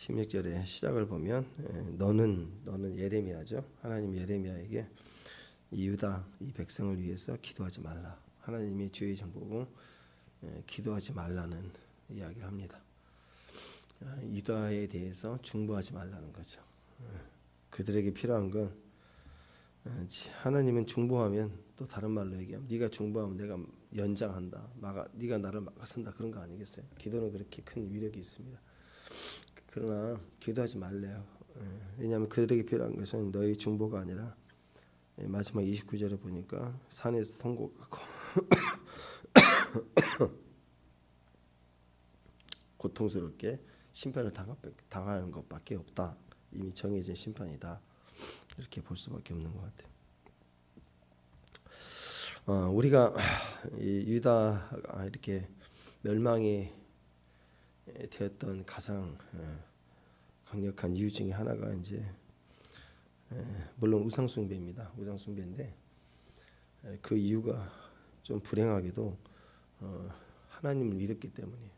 16절의 시작을 보면 너는 예레미야죠. 하나님 예레미야에게 이 유다 이 백성을 위해서 기도하지 말라. 하나님이 주의 정보고 기도하지 말라는 이야기를 합니다. 유다에 대해서 중보하지 말라는 거죠. 그들에게 필요한 건 하나님은 중보하면 또 다른 말로 얘기하면 네가 중보하면 내가 연장한다. 네가 나를 막아선다 그런 거 아니겠어요? 기도는 그렇게 큰 위력이 있습니다. 그러나 기도하지 말래요. 왜냐하면 그들에게 필요한 것은 너의 중보가 아니라 마지막 29절에 보니까 산에서 통곡하고 고통스럽게 심판을 당하는 것밖에 없다. 이미 정해진 심판이다. 이렇게 볼 수밖에 없는 것 같아요. 우리가 이 유다가 이렇게 멸망이 되었던 가장 강력한 이유 중에 하나가 이제 물론 우상숭배입니다. 우상숭배인데 그 이유가 좀 불행하게도 하나님을 믿었기 때문이에요.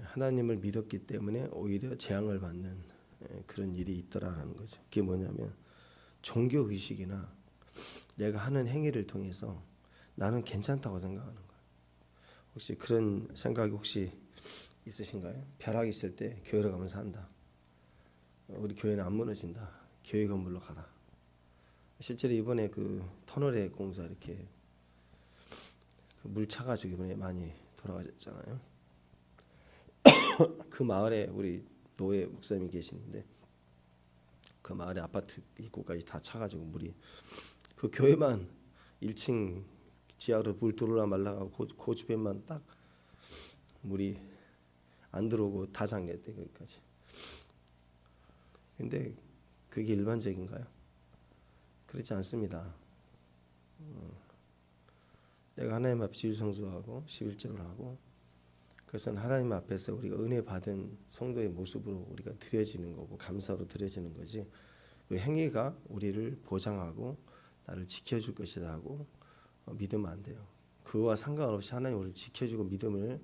하나님을 믿었기 때문에 오히려 재앙을 받는 그런 일이 있더라라는 거죠. 그게 뭐냐면 종교 의식이나 내가 하는 행위를 통해서 나는 괜찮다고 생각하는 거예요. 혹시 그런 생각이 혹시 있으신가요? 벼락이 있을 때 교회로 가면서 한다. 우리 교회는 안 무너진다. 교회 건물로 가라. 실제로 이번에 그 터널의 공사 이렇게 물 차가지고 이번에 많이 돌아가셨잖아요. 그 마을에 우리 노예 목사님이 계시는데 그 마을에 아파트 입구까지 다 차가지고 물이 그 교회만 1층 지하로 물 들어올라 말라가고 그 주변만 딱 물이 안 들어오고 다 잠겼대 거기까지. 근데 그게 일반적인가요? 그렇지 않습니다. 내가 하나님 앞에 지유성수하고 11절을 하고 그것은 하나님 앞에서 우리가 은혜 받은 성도의 모습으로 우리가 드려지는 거고 감사로 드려지는 거지. 그 행위가 우리를 보장하고 나를 지켜줄 것이다 하고 믿으면 안 돼요. 그와 상관없이 하나님 우리를 지켜주고 믿음을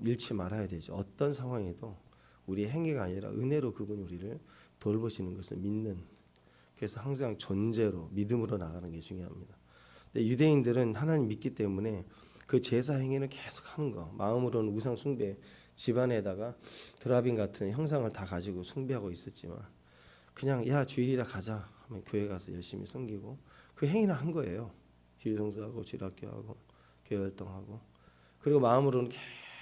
잃지 말아야 되죠. 어떤 상황에도 우리의 행위가 아니라 은혜로 그분이 우리를 돌보시는 것을 믿는. 그래서 항상 존재로 믿음으로 나가는 게 중요합니다. 근데 유대인들은 하나님 믿기 때문에 그 제사 행위는 계속 하는 거. 마음으로는 우상 숭배, 집안에다가 드라빈 같은 형상을 다 가지고 숭배하고 있었지만 그냥 야 주일이다 가자 하면 교회 가서 열심히 섬기고 그 행위는 한 거예요. 주일 성수하고 주일 학교하고 교회 활동하고 그리고 마음으로는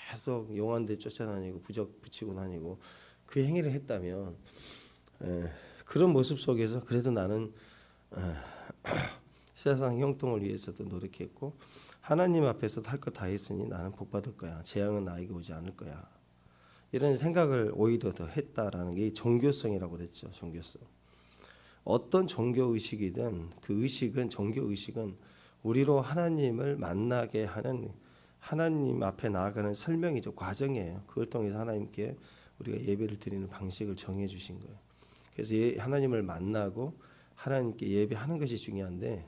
계속 용한데 쫓아다니고 부적 붙이고 다니고 그 행위를 했다면 그런 모습 속에서 그래도 나는 세상 형통을 위해서도 노력했고 하나님 앞에서도 할 거 다 했으니 나는 복 받을 거야. 재앙은 나에게 오지 않을 거야. 이런 생각을 오히려 더 했다라는 게 종교성이라고 그랬죠. 종교성. 어떤 종교 의식이든 그 의식은 종교 의식은 우리로 하나님을 만나게 하는 하나님 앞에 나아가는 설명이죠. 과정이에요. 그걸 통해서 하나님께 우리가 예배를 드리는 방식을 정해 주신 거예요. 그래서 하나님을 만나고 하나님께 예배하는 것이 중요한데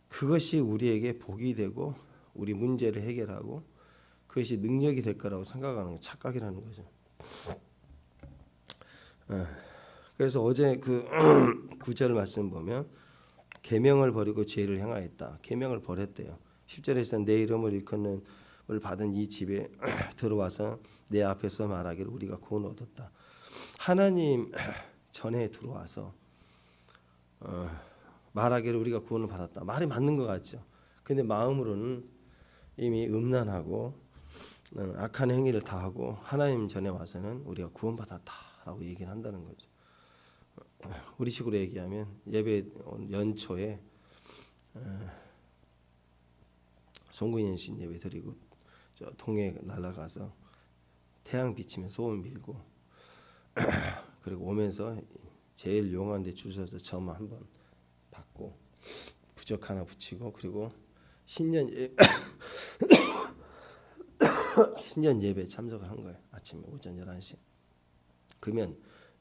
그것이 우리에게 복이 되고 우리 문제를 해결하고 그것이 능력이 될 거라고 생각하는 게 착각이라는 거죠. 그래서 어제 그 9절 말씀 보면 계명을 버리고 죄를 행하였다. 계명을 버렸대요. 10절에서 내 이름을 일컫는 을 받은 이 집에 들어와서 내 앞에서 말하기를 우리가 구원 얻었다. 하나님 전에 들어와서 말하기를 우리가 구원을 받았다. 말이 맞는 것 같죠. 근데 마음으로는 이미 음란하고 악한 행위를 다 하고 하나님 전에 와서는 우리가 구원받았다라고 얘기를 한다는 거죠. 우리 식으로 얘기하면 예배 연초에 송구인신 예배 드리고 저 동해 날아가서 태양 비치면 소원 빌고 그리고 오면서 제일 용한 데 줄 서서 점 한번 받고 부적 하나 붙이고 그리고 신년 예배 참석을 한 거예요. 아침에 오전 11시. 그러면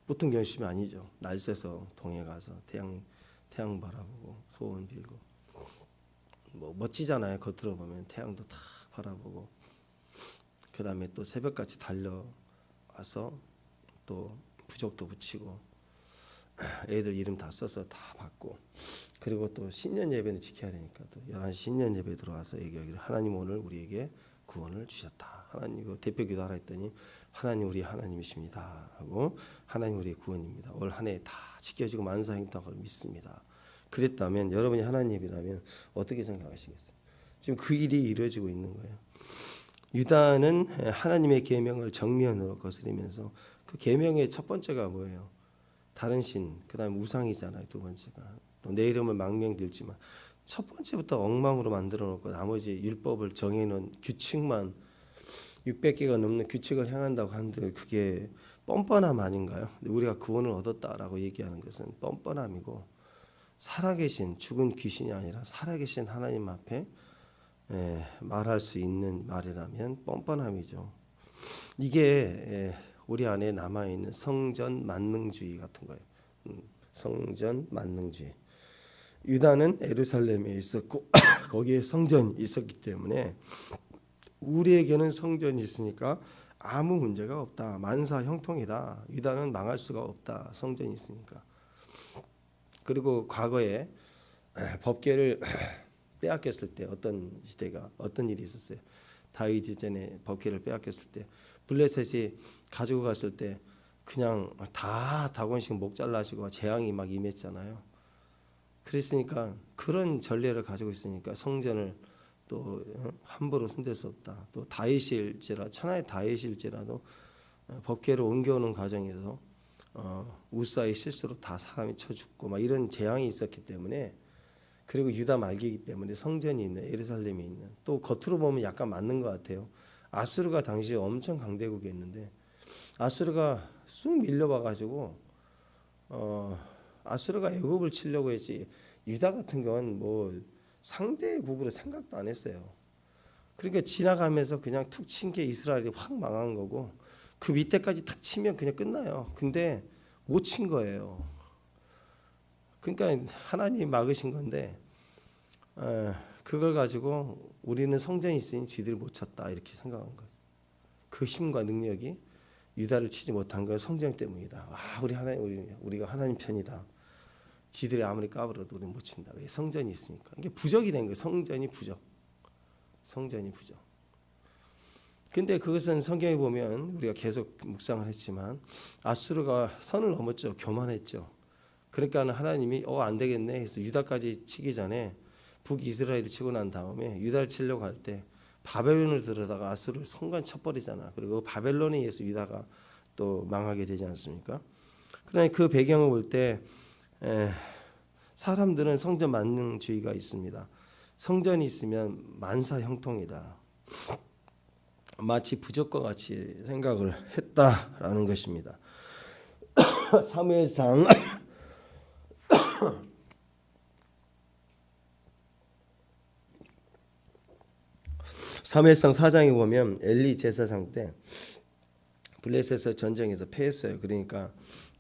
보통 열심이 아니죠. 날 새서 동해 가서 태양 바라보고 소원 빌고 뭐 멋지잖아요. 겉으로 보면 태양도 탁 바라보고 그 다음에 또 새벽같이 달려 와서 또 부적도 붙이고 애들 이름 다 써서 다 받고, 그리고 또 신년 예배는 지켜야 되니까 또 11시 신년 예배 들어와서 얘기하기를 하나님 오늘 우리에게 구원을 주셨다. 하나님 그 대표 기도하라 했더니 하나님 우리 하나님이십니다 하고 하나님 우리의 구원입니다. 올 한 해 다 지켜지고 만사 행복을 믿습니다. 그랬다면 여러분이 하나님이라면 어떻게 생각하시겠어요? 지금 그 일이 이루어지고 있는 거예요. 유다는 하나님의 계명을 정면으로 거스리면서 그 계명의 첫 번째가 뭐예요? 다른 신, 그다음에 우상이잖아요. 두 번째가 또 내 이름을 망명들지만 첫 번째부터 엉망으로 만들어 놓고 나머지 율법을 정해놓은 규칙만 600개가 넘는 규칙을 행한다고 한들 그게 뻔뻔함 아닌가요? 우리가 구원을 얻었다라고 얘기하는 것은 뻔뻔함이고, 살아계신 죽은 귀신이 아니라 살아계신 하나님 앞에 말할 수 있는 말이라면 뻔뻔함이죠. 이게 우리 안에 남아있는 성전 만능주의 같은 거예요. 성전 만능주의. 유다는 예루살렘에 있었고 거기에 성전이 있었기 때문에 우리에게는 성전이 있으니까 아무 문제가 없다. 만사 형통이다. 유다는 망할 수가 없다. 성전이 있으니까. 그리고 과거에 법궤를 빼앗겼을 때 어떤 일이 있었어요. 다윗 이전에 법궤를 빼앗겼을 때 블레셋이 가지고 갔을 때 그냥 다 다곤식 목 잘라시고 재앙이 막 임했잖아요. 그랬으니까 그런 전례를 가지고 있으니까 성전을 또 함부로 손댈 수 없다. 또 다윗일지라 천하의 다윗일지라도 법궤를 옮겨오는 과정에서 우사의 실수로 다 사람이 쳐 죽고 막 이런 재앙이 있었기 때문에, 그리고 유다 말기이기 때문에 성전이 있는 예루살렘이 있는, 또 겉으로 보면 약간 맞는 것 같아요. 아수르가 당시에 엄청 강대국이었는데 아수르가 쑥 밀려와가지고 아수르가 애굽을 치려고 했지 유다 같은 건 뭐 상대국으로 생각도 안 했어요. 그러니까 지나가면서 그냥 툭 친 게 이스라엘이 확 망한 거고, 그 밑에까지 탁 치면 그냥 끝나요. 근데 못 친 거예요. 그러니까 하나님이 막으신 건데 그걸 가지고 우리는 성전이 있으니 지들이 못 쳤다 이렇게 생각한 거죠. 그 힘과 능력이 유다를 치지 못한 건 성전 때문이다. 우리가 하나님 편이다. 지들이 아무리 까불어도 우리는 못 친다. 왜? 성전이 있으니까. 이게 부적이 된 거예요. 성전이 부적. 근데 그것은 성경에 보면 우리가 계속 묵상을 했지만 아수르가 선을 넘었죠. 교만했죠. 그러니까 하나님이 안 되겠네 해서 유다까지 치기 전에 북이스라엘을 치고 난 다음에 유다를 치려고 할 때 바벨론을 들어다가 아수르를 손간 쳐버리잖아. 그리고 바벨론에 의해서 유다가 또 망하게 되지 않습니까? 그러나 그 배경을 볼 때 사람들은 성전 만능주의가 있습니다. 성전이 있으면 만사 형통이다. 마치 부적과 같이 생각을 했다라는 것입니다. 사무엘상 4장에 보면 엘리 제사장 때 블레셋 전쟁에서 패했어요. 그러니까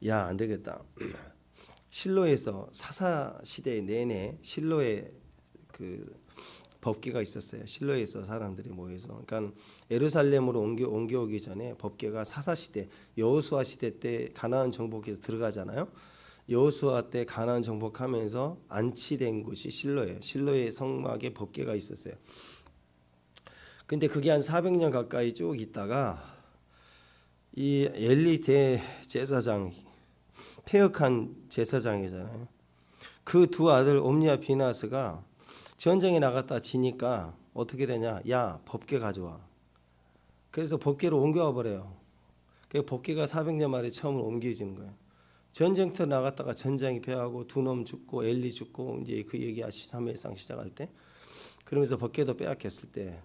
야, 안 되겠다. 실로에서 사사 시대 내내 실로에 그 법궤가 있었어요. 실로에서 사람들이 모여서, 그러니까 예루살렘으로 옮겨오기 전에 법궤가 사사 시대, 여호수아 시대 때 가나안 정복해서 들어가잖아요. 여호수아 때 가나안 정복하면서 안치된 곳이 실로예요. 실로의 성막에 법궤가 있었어요. 근데 그게 한 400년 가까이 쭉 있다가 이 엘리 대제사장, 폐역한 제사장이잖아요. 그 두 아들 옴니와 비나스가 전쟁에 나갔다 지니까 어떻게 되냐? 야, 법궤 가져와. 그래서 법궤로 옮겨와 버려요. 그 법궤가 400년 만에 처음으로 옮겨지는 거예요. 전쟁터 나갔다가 전쟁이 패하고 두 놈 죽고 엘리 죽고 이제 그 얘기 사무엘상 시작할 때, 그러면서 법궤도 빼앗겼을 때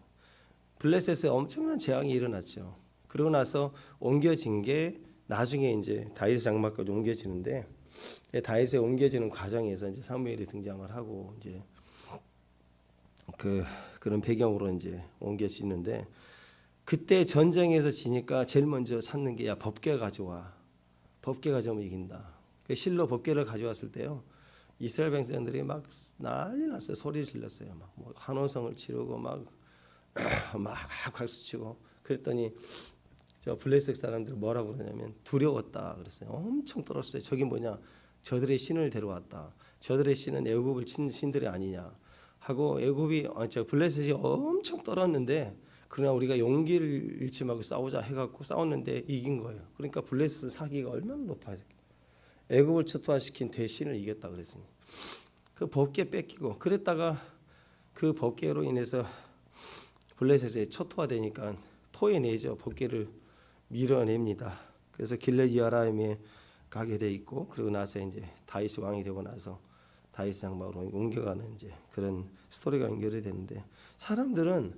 블레셋에 엄청난 재앙이 일어났죠. 그러고 나서 옮겨진 게 나중에 이제 다윗의 장막까지 옮겨지는데, 다윗에 옮겨지는 과정에서 이제 사무엘이 등장을 하고 이제 그런 배경으로 이제 옮겨지는데, 그때 전쟁에서 지니까 제일 먼저 찾는 게 야, 법궤 가져와. 법궤 가져오면 이긴다. 그 실로 법궤를 가져왔을 때요, 이스라엘 백성들이 막 난리 났어요. 소리 질렀어요. 막 환호성을 치르고 막 박수치고. 그랬더니 저 블레셋 사람들은 뭐라고 그러냐면 두려웠다 그랬어요. 엄청 떨었어요. 저기 뭐냐, 저들의 신을 데려왔다. 저들의 신은 애굽을 친 신들이 아니냐 하고, 애굽이 저 블레셋이 엄청 떨었는데, 그러나 우리가 용기를 잃지 말고 싸우자 해갖고 싸웠는데 이긴 거예요. 그러니까 블레셋 사기가 얼마나 높아요. 애굽을 초토화시킨 대신을 이겼다 그랬으니, 그 법궤 뺏기고 그랬다가 그 법궤로 인해서 블레셋이 초토화되니까 토해내죠. 법궤를 밀어냅니다. 그래서 길렛 여라임에 가게 돼 있고, 그리고 나서 이제 다윗이 왕이 되고 나서 다윗 장막으로 옮겨가는 이제 그런 스토리가 연결이 되는데, 사람들은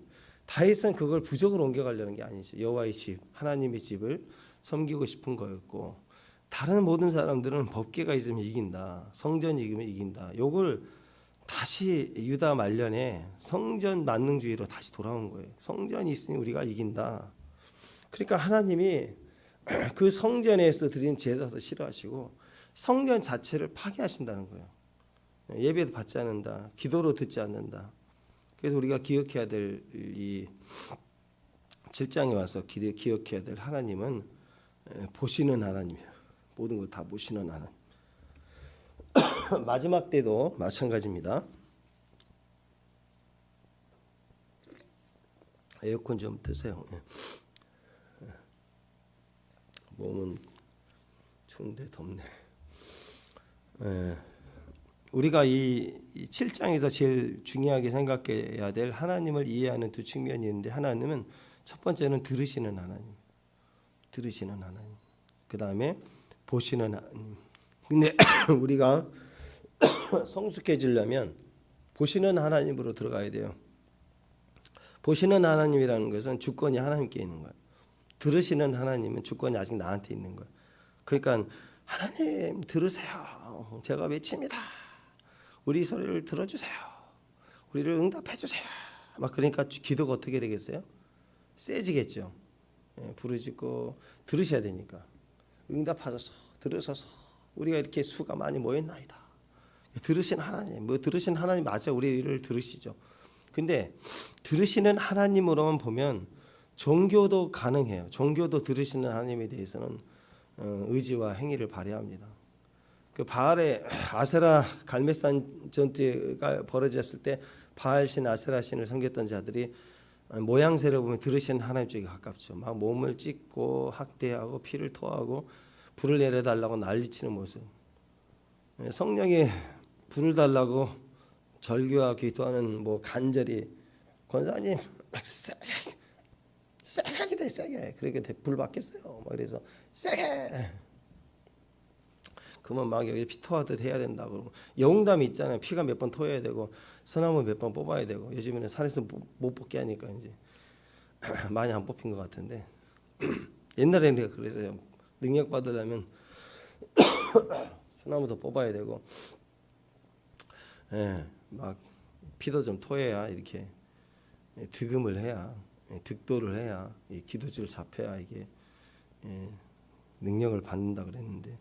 다윗은 그걸 부적으로 옮겨가려는 게 아니죠. 여호와의 집, 하나님의 집을 섬기고 싶은 거였고, 다른 모든 사람들은 법궤가 있으면 이긴다, 성전이 이기면 이긴다. 요걸 다시 유다 말년에 성전 만능주의로 다시 돌아온 거예요. 성전이 있으니 우리가 이긴다. 그러니까 하나님이 그 성전에서 드린 제사도 싫어하시고 성전 자체를 파괴하신다는 거예요. 예배도 받지 않는다, 기도로 듣지 않는다. 그래서 우리가 기억해야 될 이 7장에 와서 기억해야 될 하나님은 보시는 하나님이에요. 모든 걸 다 보시는 하나님. 마지막 때도 마찬가지입니다. 에어컨 좀 트세요. 몸은 추운데 덥네. 우리가 이 7장에서 제일 중요하게 생각해야 될 하나님을 이해하는 두 측면이 있는데, 하나님은 첫 번째는 들으시는 하나님, 들으시는 하나님. 그 다음에 보시는 하나님. 근데 우리가 성숙해지려면 보시는 하나님으로 들어가야 돼요. 보시는 하나님이라는 것은 주권이 하나님께 있는 거예요. 들으시는 하나님은 주권이 아직 나한테 있는 거예요. 그러니까 하나님 들으세요. 제가 외칩니다. 우리 소리를 들어주세요. 우리를 응답해 주세요. 막 그러니까 기도가 어떻게 되겠어요? 세지겠죠. 부르짖고 들으셔야 되니까. 응답하소서, 들으소서. 우리가 이렇게 수가 많이 모였나이다. 들으신 하나님, 뭐 들으신 하나님 맞아, 우리를 들으시죠. 근데 들으시는 하나님으로만 보면 종교도 가능해요. 종교도 들으시는 하나님에 대해서는 의지와 행위를 발휘합니다. 그 바알의 아세라 갈멜산 전투가 벌어졌을 때 바알신, 아세라신을 섬겼던 자들이 모양새를 보면 들으시는 하나님 쪽에 가깝죠. 막 몸을 찢고 학대하고 피를 토하고 불을 내려달라고 난리치는 모습. 성령이 불을 달라고 절규와 기도하는 뭐 간절히 권사님 세게 기도해, 세게. 그렇게 불 받겠어요. 그래서 세게. 그러면 막 여기 피 토하듯 해야 된다 그러고, 영웅담이 있잖아요. 피가 몇 번 토해야 되고 소나무 몇 번 뽑아야 되고. 요즘에는 산에서 못 뽑게 하니까 이제 많이 안 뽑힌 것 같은데 옛날에는 그래서요. 능력 받으려면 소나무도 뽑아야 되고, 막 피도 좀 토해야, 이렇게 득음을 해야, 득도를 해야, 기도줄 잡혀야 이게 능력을 받는다 그랬는데,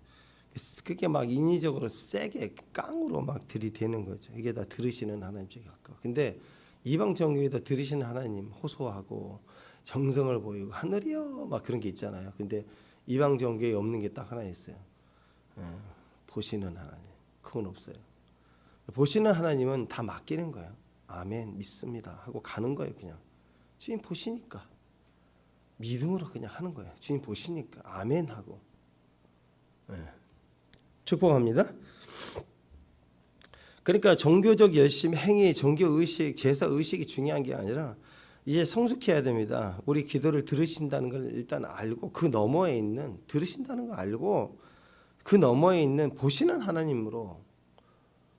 그게 막 인위적으로 세게 깡으로 막 들이대는 거죠. 이게 다 들으시는 하나님 쪽에 가까워. 근데 이방 종교에도 들으시는 하나님 호소하고 정성을 보이고 하늘이여 막 그런 게 있잖아요. 근데 이방 종교에 없는 게 딱 하나 있어요. 보시는 하나님. 그건 없어요. 보시는 하나님은 다 맡기는 거예요. 아멘, 믿습니다 하고 가는 거예요. 그냥 주님 보시니까 믿음으로 그냥 하는 거예요. 주님 보시니까 아멘 하고. 축복합니다. 그러니까 종교적 열심, 행위, 종교 의식, 제사 의식이 중요한 게 아니라 이제 성숙해야 됩니다. 우리 기도를 들으신다는 걸 일단 알고, 그 너머에 있는, 들으신다는 걸 알고 그 너머에 있는 보시는 하나님으로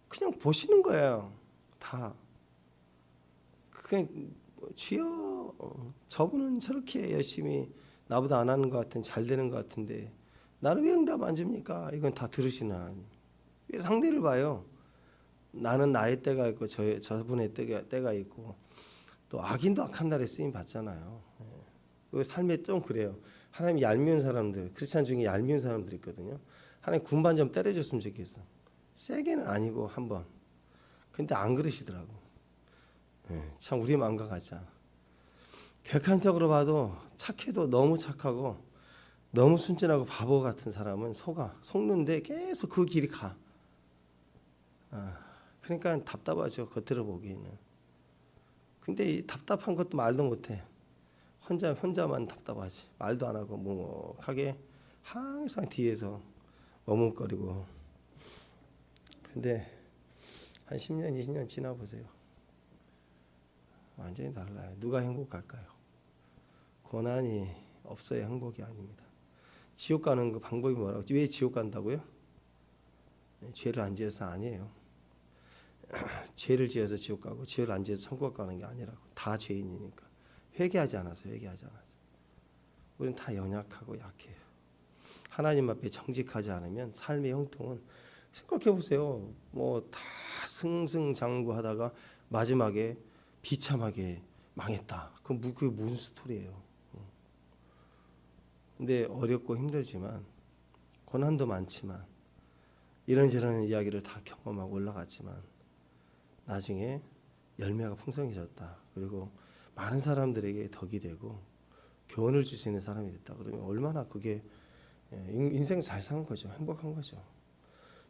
그냥 보시는 거예요. 다. 그냥 주여, 저분은 저렇게 열심히 나보다 안 하는 것 같은, 잘 되는 것 같은데 나는 왜 응답 안 줍니까? 이건 다 들으시는 하나님. 왜 상대를 봐요? 나는 나의 때가 있고 저분의 때가 있고, 또 악인도 악한 날에 쓰임 받잖아요. 그 삶에 좀 그래요. 하나님 얄미운 사람들, 크리스찬 중에 얄미운 사람들 있거든요. 하나님 군반 좀 때려줬으면 좋겠어. 세게는 아니고 한번. 근데 안 그러시더라고. 참 우리 마음과 같지 않아. 객관적으로 봐도 착해도 너무 착하고 너무 순진하고 바보 같은 사람은 속는데 계속 그 길이 가. 그러니까 답답하죠, 겉으로 보기에는. 근데 이 답답한 것도 말도 못해. 혼자만 답답하지. 말도 안 하고 묵묵하게 항상 뒤에서 머뭇거리고. 근데 한 10년, 20년 지나보세요. 완전히 달라요. 누가 행복할까요? 고난이 없어야 행복이 아닙니다. 지옥 가는 그 방법이 뭐라고? 왜 지옥 간다고요? 죄를 안 지어서 아니에요. 죄를 지어서 지옥 가고 죄를 안 지어서 천국 가는 게 아니라고. 다 죄인이니까. 회개하지 않아서. 우리는 다 연약하고 약해요. 하나님 앞에 정직하지 않으면 삶의 형통은, 생각해 보세요. 다 승승장구하다가 마지막에 비참하게 망했다. 그게 무슨 스토리예요? 근데 어렵고 힘들지만, 고난도 많지만, 이런저런 이야기를 다 경험하고 올라갔지만 나중에 열매가 풍성해졌다. 그리고 많은 사람들에게 덕이 되고 교훈을 줄 수 있는 사람이 됐다. 그러면 얼마나 그게 인생 잘 산 거죠. 행복한 거죠.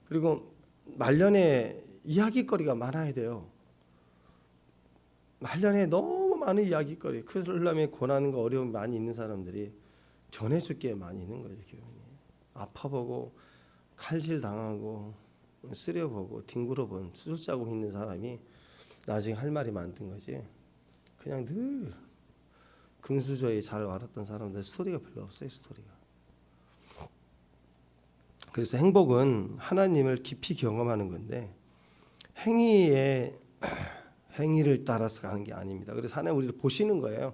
그리고 말년에 이야기거리가 많아야 돼요. 말년에 너무 많은 이야기거리. 그러려면 고난과 어려움이 많이 있는 사람들이 전해줄 게 많이 있는 거죠. 교훈이. 아파보고 칼질 당하고 쓰려보고 뒹굴어본 수술자국 있는 사람이 나중에 할 말이 많던 거지. 그냥 늘 금수저에 잘 wal았던 사람들 스토리가 별로 없어요. 스토리가. 그래서 행복은 하나님을 깊이 경험하는 건데 행위를 따라서 가는 게 아닙니다. 그래서 하나님 우리를 보시는 거예요.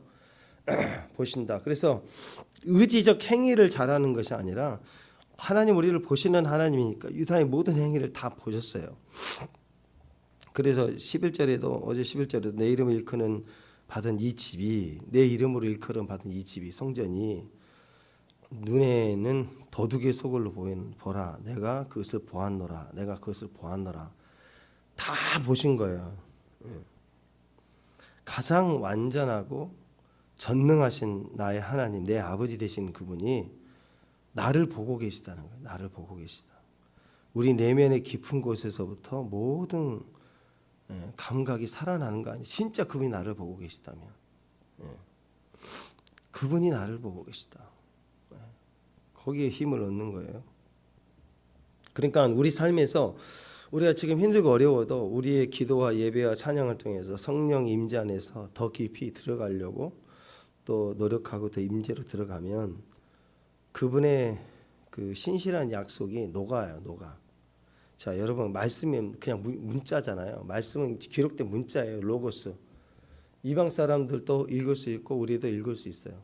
보신다. 그래서 의지적 행위를 잘하는 것이 아니라 하나님 우리를 보시는 하나님이니까 유다의 모든 행위를 다 보셨어요. 그래서 11절에도 어제 11절에도 내 이름을 일컫는 받은 이 집이, 내 이름으로 일컬음 받은 이 집이, 성전이 눈에는 도둑의 소굴로 보라. 내가 그것을 보았노라. 다 보신 거예요. 가장 완전하고 전능하신 나의 하나님, 내 아버지 되신 그분이 나를 보고 계시다는 거예요. 나를 보고 계시다. 우리 내면의 깊은 곳에서부터 모든 감각이 살아나는 거 아니에요. 진짜 그분이 나를 보고 계시다면, 그분이 나를 보고 계시다. 거기에 힘을 얻는 거예요. 그러니까 우리 삶에서 우리가 지금 힘들고 어려워도 우리의 기도와 예배와 찬양을 통해서 성령 임재 안에서 더 깊이 들어가려고 또 노력하고 더 임재로 들어가면 그분의 그 신실한 약속이 녹아요. 자, 여러분, 말씀은 그냥 문자잖아요. 말씀은 기록된 문자예요. 로고스. 이방 사람들도 읽을 수 있고 우리도 읽을 수 있어요.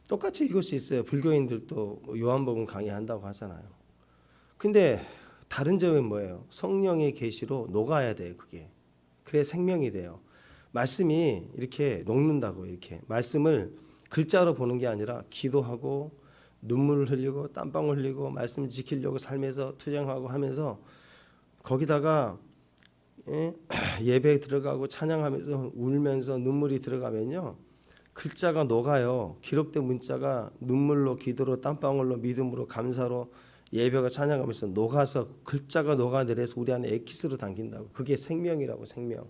똑같이 읽을 수 있어요. 불교인들도 요한복음 강의한다고 하잖아요. 근데 다른 점은 뭐예요? 성령의 계시로 녹아야 돼요. 그게. 그래 생명이 돼요. 말씀이 이렇게 녹는다고. 이렇게 말씀을 글자로 보는 게 아니라 기도하고 눈물을 흘리고 땀방울 흘리고 말씀 지키려고 삶에서 투쟁하고 하면서 거기다가 예배에 들어가고 찬양하면서 울면서 눈물이 들어가면요, 글자가 녹아요. 기록된 문자가 눈물로, 기도로, 땀방울로, 믿음으로, 감사로, 예배가 찬양하면서 녹아서 글자가 녹아내려서 우리 안에 엑기스로 담긴다고. 그게 생명이라고. 생명.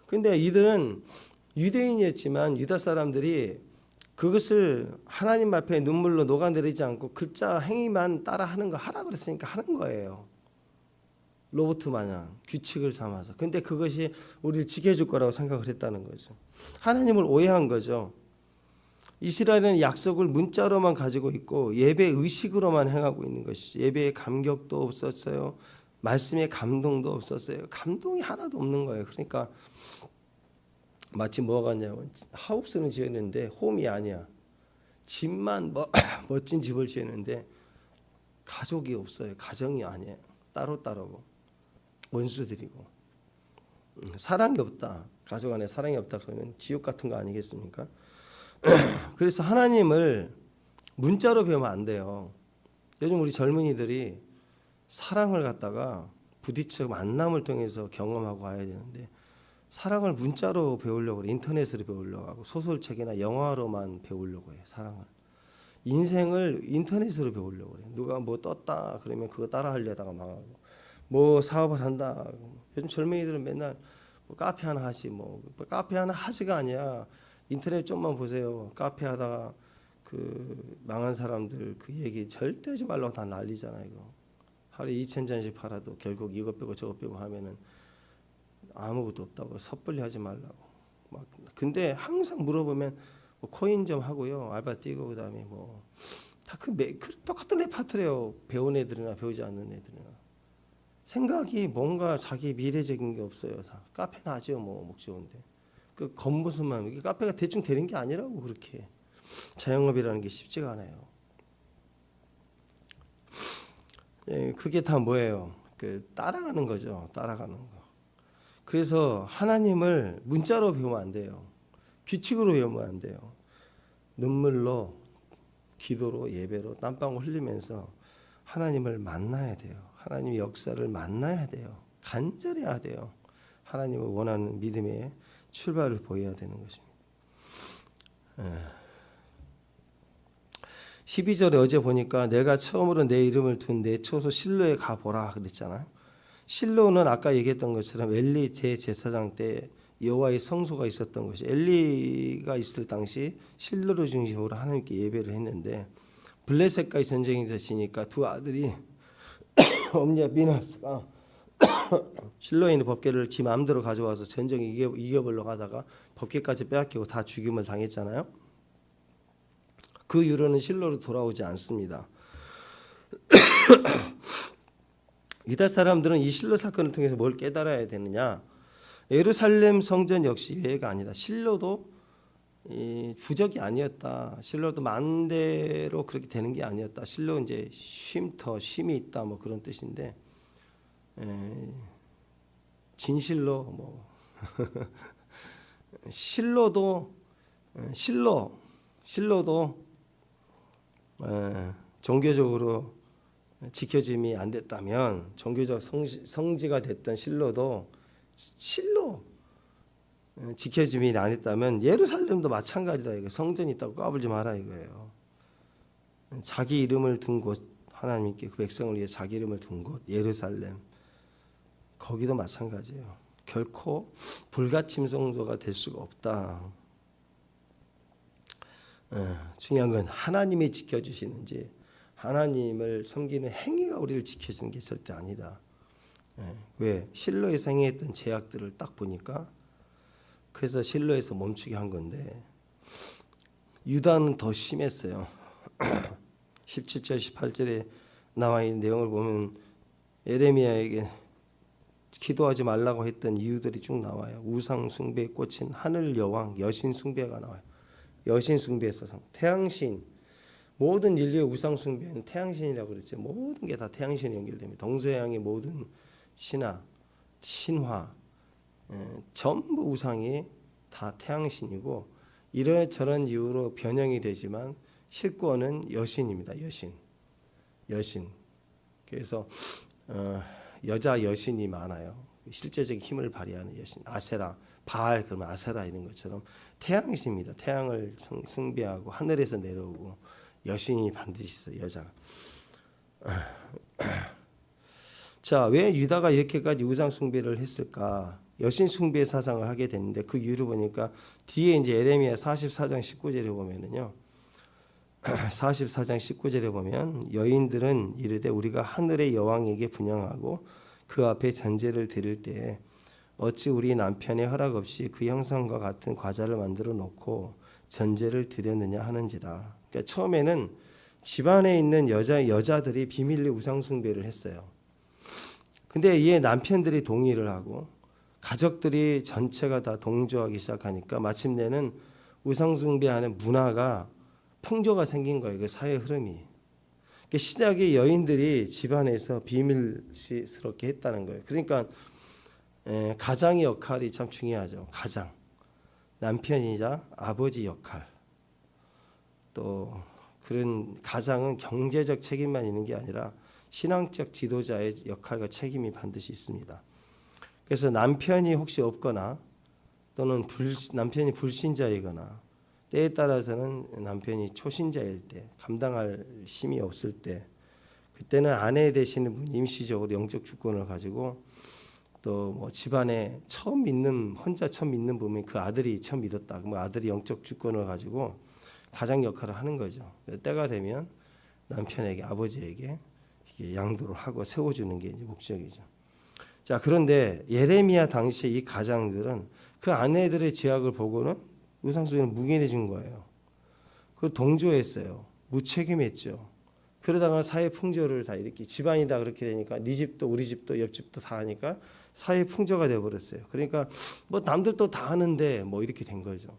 근데 이들은 유대인이었지만 유다 사람들이 그것을 하나님 앞에 눈물로 녹아내리지 않고 글자 행위만 따라하는 거 하라 그랬으니까 하는 거예요. 로봇 마냥 규칙을 삼아서. 근데 그것이 우리를 지켜줄 거라고 생각을 했다는 거죠. 하나님을 오해한 거죠. 이스라엘은 약속을 문자로만 가지고 있고 예배 의식으로만 행하고 있는 것이죠. 예배의 감격도 없었어요. 말씀의 감동도 없었어요. 감동이 하나도 없는 거예요. 그러니까 마치 뭐가 같냐면 하우스는 지었는데 홈이 아니야. 집만 멋진 집을 지었는데 가족이 없어요. 가정이 아니에요. 따로따로고 원수들이고 사랑이 없다. 가족 안에 사랑이 없다 그러면 지옥 같은 거 아니겠습니까? 그래서 하나님을 문자로 배우면 안 돼요. 요즘 우리 젊은이들이 사랑을 갖다가 부딪혀 만남을 통해서 경험하고 와야 되는데 사랑을 문자로 배우려고 그래. 인터넷으로 배우려고 하고 소설책이나 영화로만 배우려고 해요. 사랑을. 인생을 인터넷으로 배우려고 그래. 누가 뭐 떴다 그러면 그거 따라 하려다가 망하고, 뭐 사업을 한다. 요즘 젊은이들은 맨날 뭐 카페 하나 하지, 뭐 카페 하나 하지가 아니야. 인터넷 좀만 보세요. 카페 하다가 그 망한 사람들 그 얘기 절대 하지 말라고 다 난리잖아. 이거 하루에 2,000잔씩 팔아도 결국 이것 빼고 저것 빼고 하면은 아무것도 없다고, 섣불리 하지 말라고 막. 근데 항상 물어보면 뭐 코인 좀 하고요, 알바 뛰고, 그다음에 뭐 다 그 똑같은 레파토리예요. 배운 애들이나 배우지 않는 애들이나. 생각이 뭔가 자기 미래적인 게 없어요. 다 카페나 하죠, 뭐 목 좋은데. 그 겉모습만, 이게 카페가 대충 되는 게 아니라고. 그렇게 자영업이라는 게 쉽지가 않아요. 예, 그게 다 뭐예요? 그 따라가는 거죠. 따라가는 거. 그래서 하나님을 문자로 배우면 안 돼요. 규칙으로 배우면 안 돼요. 눈물로, 기도로, 예배로 땀방울 흘리면서 하나님을 만나야 돼요. 하나님의 역사를 만나야 돼요. 간절해야 돼요. 하나님을 원하는 믿음의 출발을 보여야 되는 것입니다. 12절에 어제 보니까 내가 처음으로 내 이름을 둔 내 초소 실로에 가보라 그랬잖아요. 실로는 아까 얘기했던 것처럼 엘리 대제사장 때 여호와의 성소가 있었던 것이, 엘리가 있을 당시 실로를 중심으로 하나님께 예배를 했는데, 블레셋과의 전쟁에서 지니까 두 아들이 옴니와 비나스가 실로에 있는 법궤를 지 마음대로 가져와서 전쟁에 이겨보려고 하다가 법궤까지 빼앗기고 다 죽임을 당했잖아요. 그 이후로는 실로로 돌아오지 않습니다. 유다 사람들은 이 실로 사건을 통해서 뭘 깨달아야 되느냐? 예루살렘 성전 역시 예외가 아니다. 실로도 부적이 아니었다. 실로도 마음대로 그렇게 되는 게 아니었다. 실로 이제 쉼이 있다, 뭐 그런 뜻인데, 진실로 뭐 실로도 종교적으로 지켜짐이 안 됐다면, 종교적 성지가 됐던 실로 지켜짐이 안 했다면 예루살렘도 마찬가지다. 이거 성전이 있다고 까불지 마라 이거예요. 자기 이름을 둔 곳, 하나님께 그 백성을 위해 자기 이름을 둔 곳 예루살렘, 거기도 마찬가지예요. 결코 불가침 성소가 될 수가 없다. 중요한 건 하나님이 지켜주시는지, 하나님을 섬기는 행위가 우리를 지켜주는 게 절대 아니다. 왜? 실로에서 행했던 제약들을 딱 보니까, 그래서 실로에서 멈추게 한 건데, 유다는 더 심했어요. 17절 18절에 나와 있는 내용을 보면 예레미야에게 기도하지 말라고 했던 이유들이 쭉 나와요. 우상 숭배에 꽂힌 하늘 여왕, 여신 숭배가 나와요. 여신 숭배에서 태양신, 모든 인류의 우상 숭배는 태양신이라고 그랬죠. 모든 게 다 태양신에 연결됩니다. 동서양의 모든 신화, 전부 우상이 다 태양신이고, 이런저런 이유로 변형이 되지만 실권은 여신입니다. 여신. 그래서 여자 여신이 많아요. 실제적인 힘을 발휘하는 여신, 아세라, 바알, 그러면 아세라 이런 것처럼 태양신입니다. 태양을 숭배하고 하늘에서 내려오고 여신이 반드시 있어요. 여자가. 자, 왜 유다가 이렇게까지 우상 숭배를 했을까? 여신 숭배 사상을 하게 됐는데, 그 이유를 보니까 뒤에 이제 예레미야 44장 19절에 보면은요. 44장 19절에 보면 여인들은 이르되 우리가 하늘의 여왕에게 분향하고 그 앞에 전제를 드릴 때에 어찌 우리 남편의 허락 없이 그 형상과 같은 과자를 만들어 놓고 전제를 드렸느냐 하는지라. 그러니까 처음에는 집안에 있는 여자들이 비밀리 우상 숭배를 했어요. 근데 이에 남편들이 동의를 하고 가족들이 전체가 다 동조하기 시작하니까 마침내는 우상 숭배하는 문화가, 풍조가 생긴 거예요. 그 사회 흐름이. 시작에 여인들이 집안에서 비밀스럽게 했다는 거예요. 그러니까 가장의 역할이 참 중요하죠. 가장, 남편이자 아버지 역할. 또 그런 가장은 경제적 책임만 있는 게 아니라 신앙적 지도자의 역할과 책임이 반드시 있습니다. 그래서 남편이 혹시 없거나 또는 남편이 불신자이거나 때에 따라서는 남편이 초신자일 때 감당할 힘이 없을 때 그때는 아내 되시는 분이 임시적으로 영적 주권을 가지고 또 뭐 집안에 혼자 처음 믿는 분이 그 아들이 처음 믿었다. 그럼 아들이 영적 주권을 가지고 가장 역할을 하는 거죠. 때가 되면 남편에게 아버지에게 양도를 하고 세워주는 게 이제 목적이죠. 자, 그런데 예레미야 당시에 이 가장들은 그 아내들의 죄악을 보고는 우상숭배는 묵인해 준 거예요. 그걸 동조했어요. 무책임했죠. 그러다가 사회 풍조를 다 이렇게 집안이 다 그렇게 되니까 네 집도 우리 집도 옆집도 다 하니까 사회 풍조가 돼 버렸어요. 그러니까 뭐 남들도 다 하는데 뭐 이렇게 된 거죠.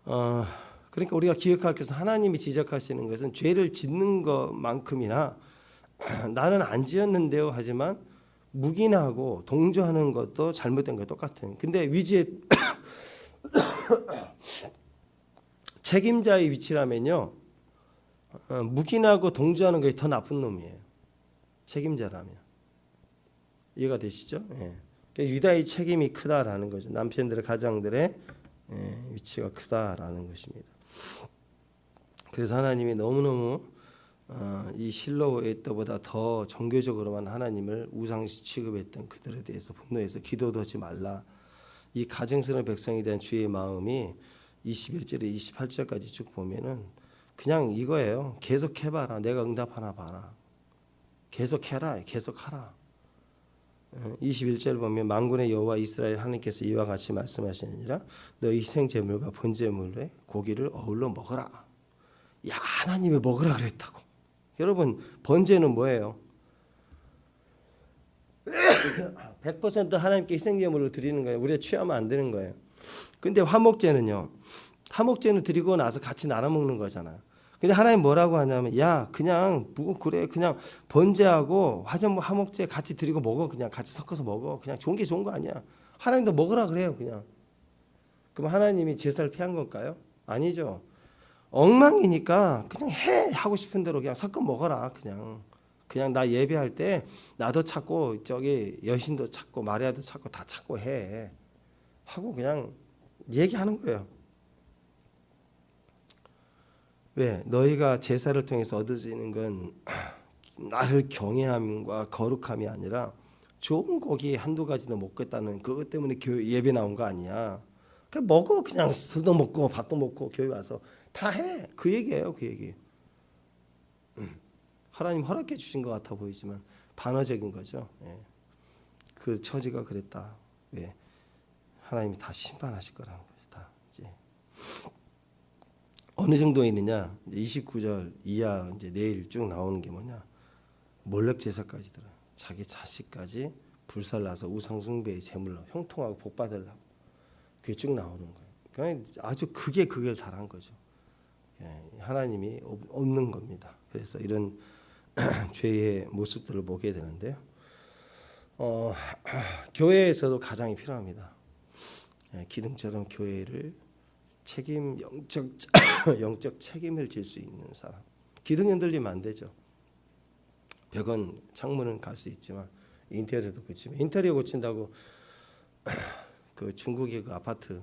그러니까 우리가 기억할 것은 하나님이 지적하시는 것은 죄를 짓는 것만큼이나 나는 안 지었는데요 하지만 묵인하고 동조하는 것도 잘못된 거 똑같은. 근데 위지의 책임자의 위치라면요, 묵인하고 동조하는 것이 더 나쁜 놈이에요. 책임자라면. 이해가 되시죠? 예. 그러니까 유다의 책임이 크다라는 거죠. 남편들의 가장들의 위치가 크다라는 것입니다. 그래서 하나님이 너무너무 이 실로의 때보다 더 종교적으로만 하나님을 우상시 취급했던 그들에 대해서 분노해서 기도도 하지 말라. 이 가증스러운 백성에 대한 주의 마음이 21절에 28절까지 쭉 보면은 그냥 이거예요. 계속 해봐라. 내가 응답하나 봐라. 계속 해라. 계속 하라. 21절 보면 만군의 여호와 이스라엘 하나님께서 이와 같이 말씀하시느니라. 너희 희생제물과 번제물에 고기를 어울러 먹어라. 야, 하나님이 먹으라 그랬다고. 여러분, 번제는 뭐예요? 100% 하나님께 희생제물을 드리는 거예요. 우리가 취하면 안 되는 거예요. 근데 화목제는요, 화목제는 드리고 나서 같이 나눠 먹는 거잖아요. 근데 하나님 뭐라고 하냐면, 야, 그냥 뭐 그래, 그냥 번제하고 화목제 같이 드리고 먹어. 그냥 같이 섞어서 먹어. 그냥 좋은 게 좋은 거 아니야. 하나님도 먹으라 그래요, 그냥. 그럼 하나님이 제사를 피한 걸까요? 아니죠. 엉망이니까 그냥 해, 하고 싶은 대로 그냥 섞어 먹어라. 그냥 나 예배할 때 나도 찾고 저기 여신도 찾고 마리아도 찾고 다 찾고 해 하고 그냥 얘기하는 거예요. 왜? 너희가 제사를 통해서 얻어지는 건 나를 경외함과 거룩함이 아니라 좋은 고기 한두 가지도 먹겠다는 그것 때문에 교회 예배 나온 거 아니야. 그냥 먹어. 그냥 술도 먹고 밥도 먹고 교회 와서 다 해. 그 얘기예요. 그 얘기. 하나님 허락해 주신 것 같아 보이지만 반어적인 거죠. 예. 그 처지가 그랬다. 왜? 하나님이 다 심판하실 거라는 것이다. 이제 어느 정도에 있느냐? 29절 이하 이제 내일 쭉 나오는 게 뭐냐? 몰렉 제사까지 들어요. 자기 자식까지 불살라서 우상 숭배의 제물로 형통하고 복 받으려고 그게 쭉 나오는 거예요. 그러니까 아주 극에 극을 달한 거죠. 예. 하나님이 없는 겁니다. 그래서 이런 죄의 모습들을 보게 되는데요. 교회에서도 가장이 필요합니다. 기둥처럼 교회를 영적 책임을 질 수 있는 사람. 기둥이 흔들리면 안 되죠. 벽은 창문은 갈 수 있지만 인테리어도 고치면 인테리어 고친다고 그 중국의 그 아파트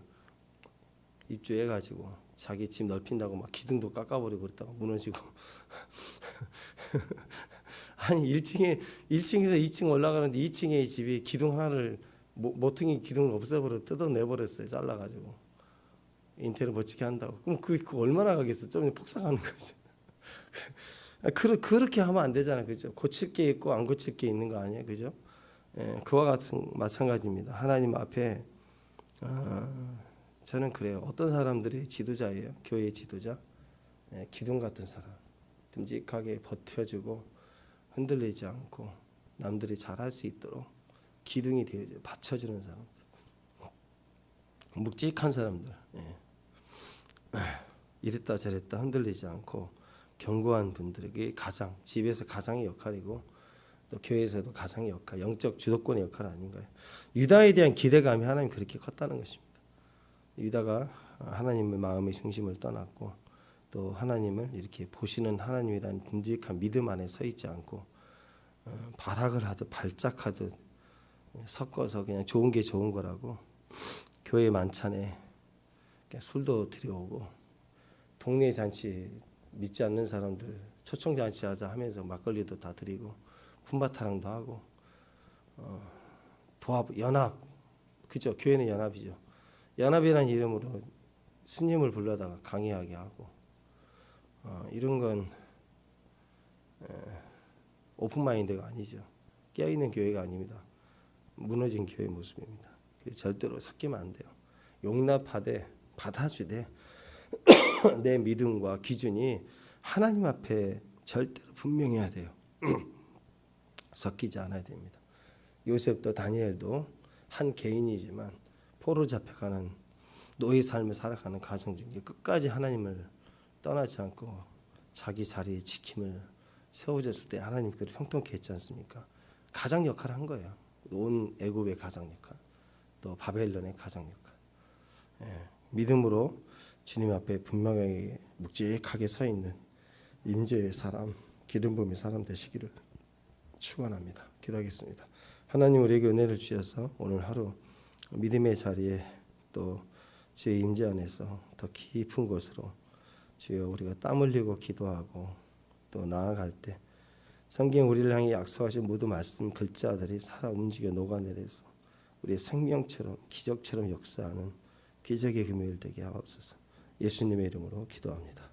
입주해가지고 자기 집 넓힌다고 막 기둥도 깎아버리고 그랬다가 무너지고 아니 1층에서 2층 올라가는데 2층에 집이 기둥 하나를 모퉁이 기둥을 없애버려 뜯어내버렸어요. 잘라가지고 인테리어 멋지게 한다고. 그럼 그 얼마나 가겠어? 좀 폭삭하는 거죠. 그렇게 하면 안 되잖아요, 그죠? 고칠 게 있고 안 고칠 게 있는 거 아니에요, 그죠? 예, 그와 같은 마찬가지입니다. 하나님 앞에 저는 그래요. 어떤 사람들이 지도자예요, 교회의 지도자, 예, 기둥 같은 사람, 듬직하게 버텨주고 흔들리지 않고 남들이 잘할 수 있도록 기둥이 되어져 받쳐주는 사람들, 묵직한 사람들, 예. 이랬다 저랬다 흔들리지 않고 견고한 분들에게 가장, 집에서 가장의 역할이고 또 교회에서도 가장의 역할, 영적 주도권의 역할 아닌가요? 유다에 대한 기대감이 하나님 그렇게 컸다는 것입니다. 유다가 하나님의 마음의 중심을 떠났고 또 하나님을 이렇게 보시는 하나님이라는 듬직한 믿음 안에 서 있지 않고 발악을 하듯 발작하듯 섞어서 그냥 좋은 게 좋은 거라고 교회 만찬에 그냥 술도 들여오고 동네 잔치 믿지 않는 사람들 초청 잔치 하자 하면서 막걸리도 다 드리고 품바타랑도 하고 도합 연합 그죠? 교회는 연합이죠. 연합이라는 이름으로 스님을 불러다가 강의하게 하고 이런 건 오픈마인드가 아니죠. 깨어있는 교회가 아닙니다. 무너진 교회 모습입니다. 절대로 섞이면 안 돼요. 용납하되 받아주되 내 믿음과 기준이 하나님 앞에 절대로 분명해야 돼요. 섞이지 않아야 됩니다. 요셉도 다니엘도 한 개인이지만 포로 잡혀가는 노예 삶을 살아가는 가정 중에 끝까지 하나님을 떠나지 않고 자기 자리에 지킴을 세워졌을 때 하나님 그를 형통케 했지 않습니까? 가장 역할을 한 거예요. 온 애굽의 가장 역할, 또 바벨론의 가장 역할. 믿음으로 주님 앞에 분명하게 묵직하게 서 있는 임재의 사람, 기름 부음의 사람 되시기를 축원합니다. 기도하겠습니다. 하나님 우리에게 은혜를 주셔서 오늘 하루 믿음의 자리에 또 주의 임재 안에서 더 깊은 곳으로 주여 우리가 땀 흘리고 기도하고 또 나아갈 때 성경 우리를 향해 약속하신 모든 말씀 글자들이 살아 움직여 녹아내려서 우리의 생명처럼 기적처럼 역사하는 기적의 금요일 되게 하옵소서. 예수님의 이름으로 기도합니다.